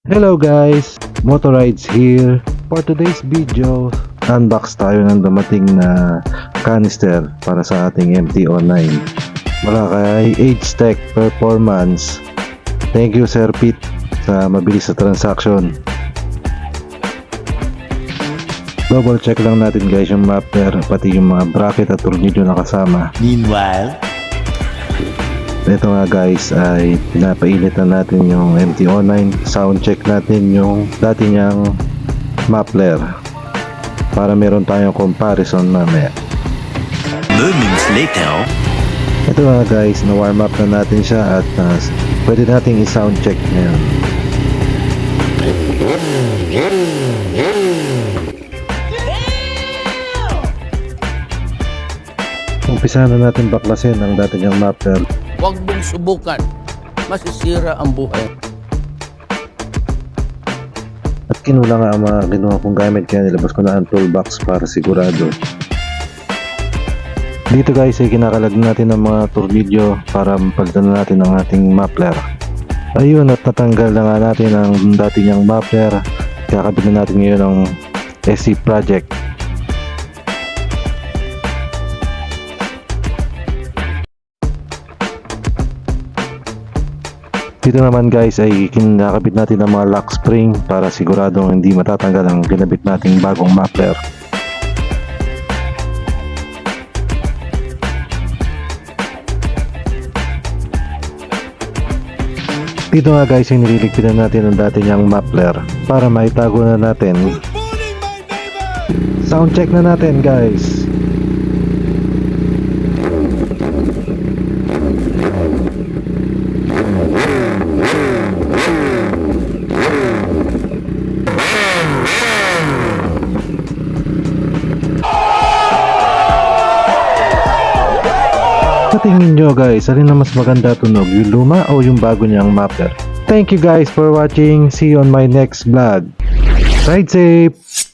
Hello guys! Motorides here. For today's video, unbox tayo ng dumating na canister para sa ating MT-09 mula kay H-Tech Performance. Thank you Sir Pete sa mabilis na transaction. Double check lang natin guys yung muffler, pati yung mga bracket at tornilyo na kasama. Meanwhile, ito nga guys ay pinapainit na natin yung MT-09. Sound check natin yung dati niyang muffler para meron tayong comparison mamaya. moments later. Ito nga guys, na warm up na natin siya at pwede nating i-sound check ngayon. Umpisa na natin baklasin ang dati niyang muffler. Huwag mong subukan. Masisira ang buhay. At kinula nga ang mga ginawa kong gamit kaya nilabas ko na ang toolbox para sigurado. Dito guys ay kinakalag natin ang mga tornilyo para mapalitan natin ang ating muffler. Ayun, at natanggal na nga natin ang dati niyang muffler. Kakabit na natin ngayon ang SC project. Dito naman guys ay kinakabit natin ang mga lock spring para siguradong hindi matatanggal ang ginabit nating bagong muffler. Dito nga guys ay nililigpitan natin ang dati niyang muffler para maitago na natin. Sound check na natin guys. Sa tingin nyo guys, alin na mas maganda tunog, yung luma o yung bago niyang muffler? Thank you guys for watching. See you on my next vlog. Ride safe!